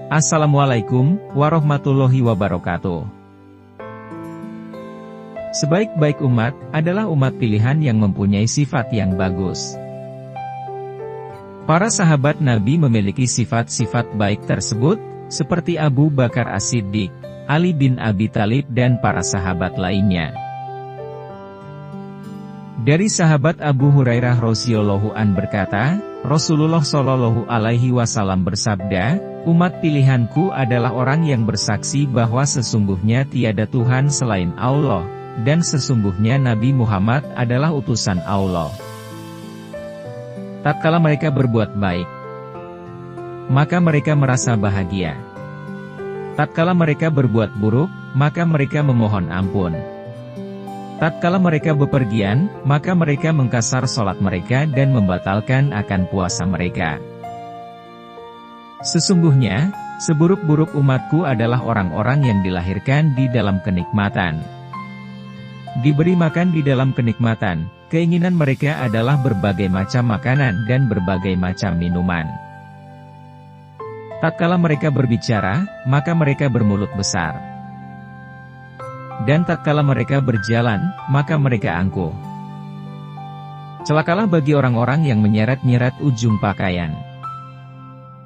Assalamualaikum warahmatullahi wabarakatuh. Sebaik-baik umat adalah umat pilihan yang mempunyai sifat yang bagus. Para sahabat Nabi memiliki sifat-sifat baik tersebut, seperti Abu Bakar As-Siddiq, Ali bin Abi Thalib dan para sahabat lainnya. Dari sahabat Abu Hurairah radhiyallahu an berkata, Rasulullah Shallallahu alaihi wasallam bersabda, umat pilihanku adalah orang yang bersaksi bahwa sesungguhnya tiada Tuhan selain Allah, dan sesungguhnya Nabi Muhammad adalah utusan Allah. Tatkala mereka berbuat baik, maka mereka merasa bahagia. Tatkala mereka berbuat buruk, maka mereka memohon ampun. Tatkala mereka bepergian, maka mereka mengkasar sholat mereka dan membatalkan akan puasa mereka. Sesungguhnya, seburuk-buruk umatku adalah orang-orang yang dilahirkan di dalam kenikmatan. Diberi makan di dalam kenikmatan, keinginan mereka adalah berbagai macam makanan dan berbagai macam minuman. Tatkala mereka berbicara, maka mereka bermulut besar. Dan tatkala mereka berjalan, maka mereka angkuh. Celakalah bagi orang-orang yang menyeret-nyeret ujung pakaian.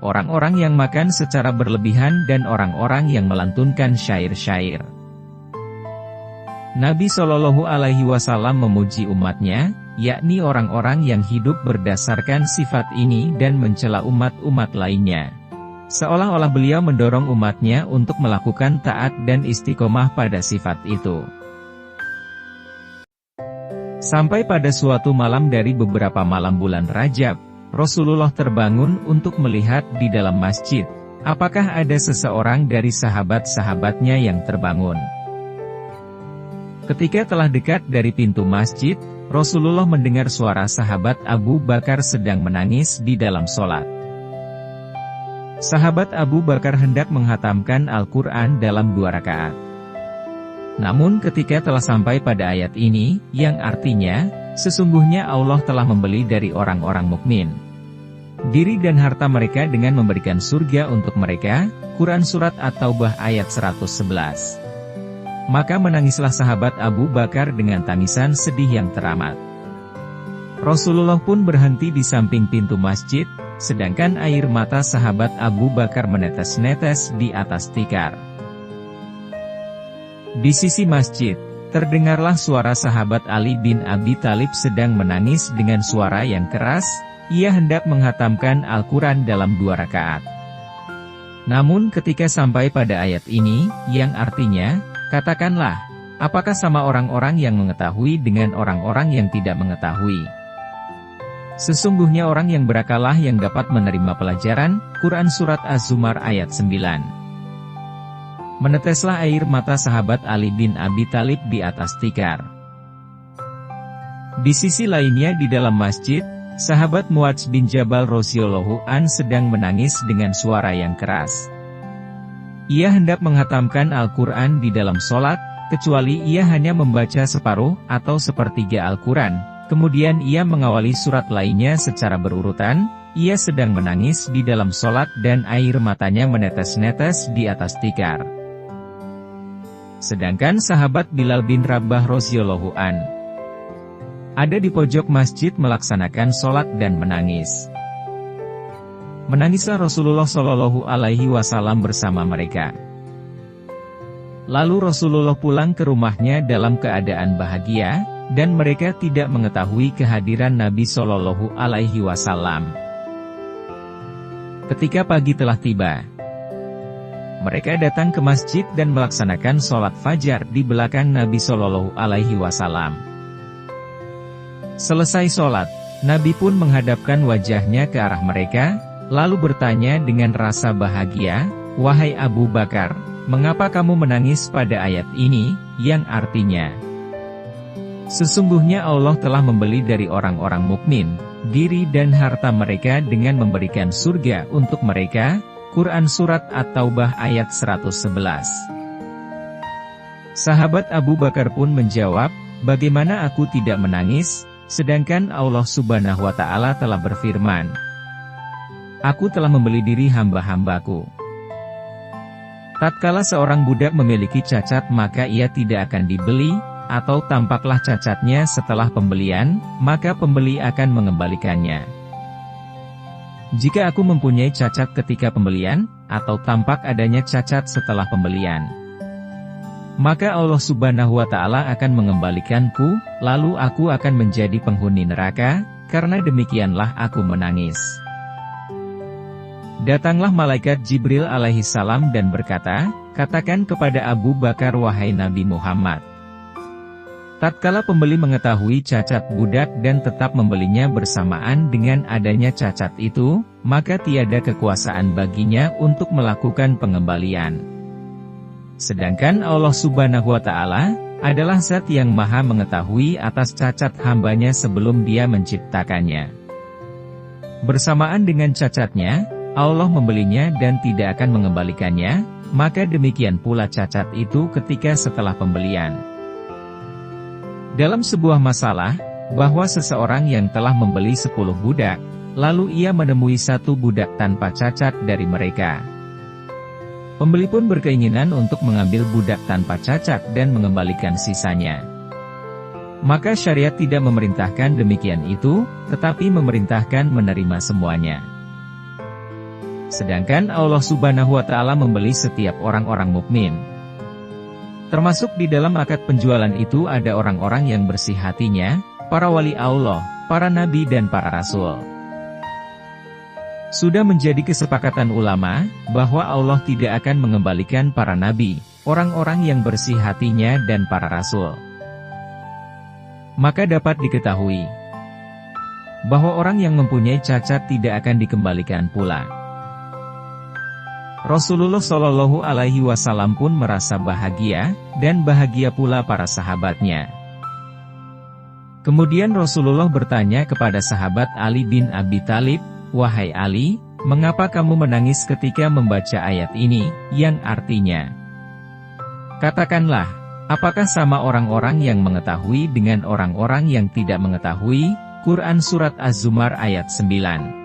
Orang-orang yang makan secara berlebihan dan orang-orang yang melantunkan syair-syair. Nabi Shallallahu alaihi wasallam memuji umatnya, yakni orang-orang yang hidup berdasarkan sifat ini dan mencela umat-umat lainnya. Seolah-olah beliau mendorong umatnya untuk melakukan taat dan istiqomah pada sifat itu. Sampai pada suatu malam dari beberapa malam bulan Rajab, Rasulullah terbangun untuk melihat di dalam masjid, apakah ada seseorang dari sahabat-sahabatnya yang terbangun. Ketika telah dekat dari pintu masjid, Rasulullah mendengar suara sahabat Abu Bakar sedang menangis di dalam sholat. Sahabat Abu Bakar hendak menghatamkan Al-Quran dalam 2 rakaat. Namun ketika telah sampai pada ayat ini, yang artinya, sesungguhnya Allah telah membeli dari orang-orang mukmin diri dan harta mereka dengan memberikan surga untuk mereka, Quran Surat At-Taubah ayat 111. Maka menangislah sahabat Abu Bakar dengan tangisan sedih yang teramat. Rasulullah pun berhenti di samping pintu masjid, sedangkan air mata sahabat Abu Bakar menetes-netes di atas tikar. Di sisi masjid, terdengarlah suara sahabat Ali bin Abi Thalib sedang menangis dengan suara yang keras, ia hendak menghatamkan Al-Quran dalam 2 rakaat. Namun ketika sampai pada ayat ini, yang artinya, katakanlah, apakah sama orang-orang yang mengetahui dengan orang-orang yang tidak mengetahui? Sesungguhnya orang yang berakalah yang dapat menerima pelajaran, Quran Surat Az-Zumar ayat 9. Meneteslah air mata sahabat Ali bin Abi Thalib di atas tikar. Di sisi lainnya di dalam masjid, sahabat Muadz bin Jabal radhiyallahu an sedang menangis dengan suara yang keras. Ia hendak menghatamkan Al-Quran di dalam sholat, kecuali ia hanya membaca separuh atau sepertiga Al-Quran. Kemudian ia mengawali surat lainnya secara berurutan, ia sedang menangis di dalam sholat dan air matanya menetes-netes di atas tikar. Sedangkan sahabat Bilal bin Rabah radhiyallahu an ada di pojok masjid melaksanakan sholat dan menangis. Menangislah Rasulullah Shallallahu alaihi wasallam bersama mereka. Lalu Rasulullah pulang ke rumahnya dalam keadaan bahagia, dan mereka tidak mengetahui kehadiran Nabi Shallallahu alaihi wasallam. Ketika pagi telah tiba, mereka datang ke masjid dan melaksanakan sholat fajar di belakang Nabi Shallallahu alaihi wasallam. Selesai sholat, Nabi pun menghadapkan wajahnya ke arah mereka, lalu bertanya dengan rasa bahagia, "Wahai Abu Bakar, mengapa kamu menangis pada ayat ini?" Yang artinya, sesungguhnya Allah telah membeli dari orang-orang mukmin diri dan harta mereka dengan memberikan surga untuk mereka. Quran Surat At-Taubah ayat 111. Sahabat Abu Bakar pun menjawab, "Bagaimana aku tidak menangis, sedangkan Allah Subhanahu wa Ta'ala telah berfirman, Aku telah membeli diri hamba-hambaku." Tatkala seorang budak memiliki cacat maka ia tidak akan dibeli, atau tampaklah cacatnya setelah pembelian, maka pembeli akan mengembalikannya. Jika aku mempunyai cacat ketika pembelian, atau tampak adanya cacat setelah pembelian, maka Allah Subhanahu wa Ta'ala akan mengembalikanku, lalu aku akan menjadi penghuni neraka, karena demikianlah aku menangis. Datanglah malaikat Jibril alaihi salam dan berkata, katakan kepada Abu Bakar wahai Nabi Muhammad. Tatkala pembeli mengetahui cacat budak dan tetap membelinya bersamaan dengan adanya cacat itu, maka tiada kekuasaan baginya untuk melakukan pengembalian. Sedangkan Allah Subhanahu wa Ta'ala adalah Zat yang Maha mengetahui atas cacat hambanya sebelum Dia menciptakannya. Bersamaan dengan cacatnya, Allah membelinya dan tidak akan mengembalikannya, maka demikian pula cacat itu ketika setelah pembelian. Dalam sebuah masalah, bahwa seseorang yang telah membeli 10 budak, lalu ia menemui satu budak tanpa cacat dari mereka. Pembeli pun berkeinginan untuk mengambil budak tanpa cacat dan mengembalikan sisanya. Maka syariat tidak memerintahkan demikian itu, tetapi memerintahkan menerima semuanya. Sedangkan Allah Subhanahu wa Ta'ala membeli setiap orang-orang mukmin. Termasuk di dalam akad penjualan itu ada orang-orang yang bersih hatinya, para wali Allah, para nabi dan para rasul. Sudah menjadi kesepakatan ulama, bahwa Allah tidak akan mengembalikan para nabi, orang-orang yang bersih hatinya dan para rasul. Maka dapat diketahui, bahwa orang yang mempunyai cacat tidak akan dikembalikan pula. Rasulullah Shallallahu Alaihi Wasallam pun merasa bahagia, dan bahagia pula para sahabatnya. Kemudian Rasulullah bertanya kepada sahabat Ali bin Abi Thalib, wahai Ali, mengapa kamu menangis ketika membaca ayat ini, yang artinya, katakanlah, apakah sama orang-orang yang mengetahui dengan orang-orang yang tidak mengetahui? Quran Surat Az-Zumar ayat 9.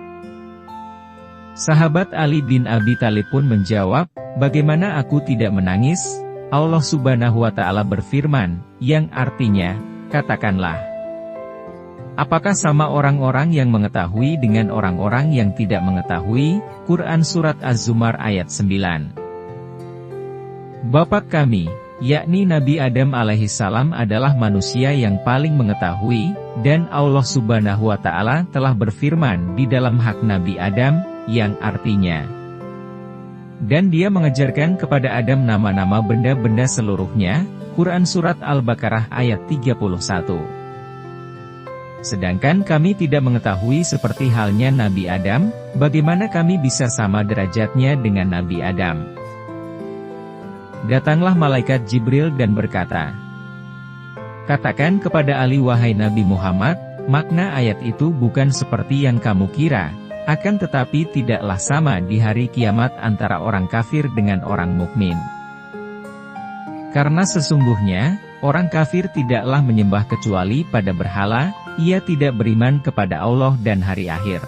Sahabat Ali bin Abi Thalib pun menjawab, bagaimana aku tidak menangis? Allah Subhanahu wa Ta'ala berfirman, yang artinya, katakanlah, apakah sama orang-orang yang mengetahui dengan orang-orang yang tidak mengetahui? Quran Surat Az-Zumar ayat 9. Bapak kami, yakni Nabi Adam alaihissalam adalah manusia yang paling mengetahui, dan Allah Subhanahu wa Ta'ala telah berfirman di dalam hak Nabi Adam, yang artinya, dan Dia mengajarkan kepada Adam nama-nama benda-benda seluruhnya. Quran Surat Al-Baqarah ayat 31. Sedangkan kami tidak mengetahui seperti halnya Nabi Adam, bagaimana kami bisa sama derajatnya dengan Nabi Adam? Datanglah malaikat Jibril dan berkata, katakan kepada Ali wahai Nabi Muhammad, makna ayat itu bukan seperti yang kamu kira, akan tetapi tidaklah sama di hari kiamat antara orang kafir dengan orang mukmin. Karena sesungguhnya, orang kafir tidaklah menyembah kecuali pada berhala, ia tidak beriman kepada Allah dan hari akhir.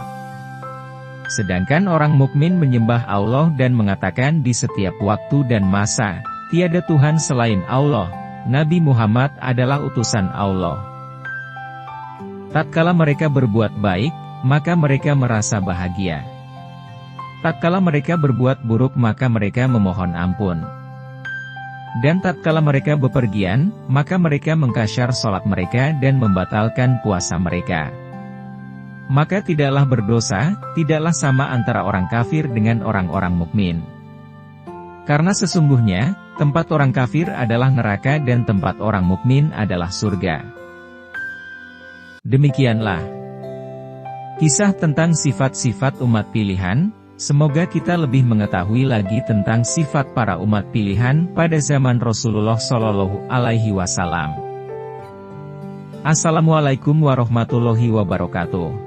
Sedangkan orang mukmin menyembah Allah dan mengatakan di setiap waktu dan masa, tiada Tuhan selain Allah, Nabi Muhammad adalah utusan Allah. Tatkala mereka berbuat baik, maka mereka merasa bahagia. Tatkala mereka berbuat buruk maka mereka memohon ampun. Dan tatkala mereka bepergian, maka mereka mengkasyar sholat mereka dan membatalkan puasa mereka. Maka tidaklah berdosa, tidaklah sama antara orang kafir dengan orang-orang mukmin. Karena sesungguhnya, tempat orang kafir adalah neraka dan tempat orang mukmin adalah surga. Demikianlah kisah tentang sifat-sifat umat pilihan. Semoga kita lebih mengetahui lagi tentang sifat para umat pilihan pada zaman Rasulullah Shallallahu Alaihi Wasallam. Assalamualaikum warahmatullahi wabarakatuh.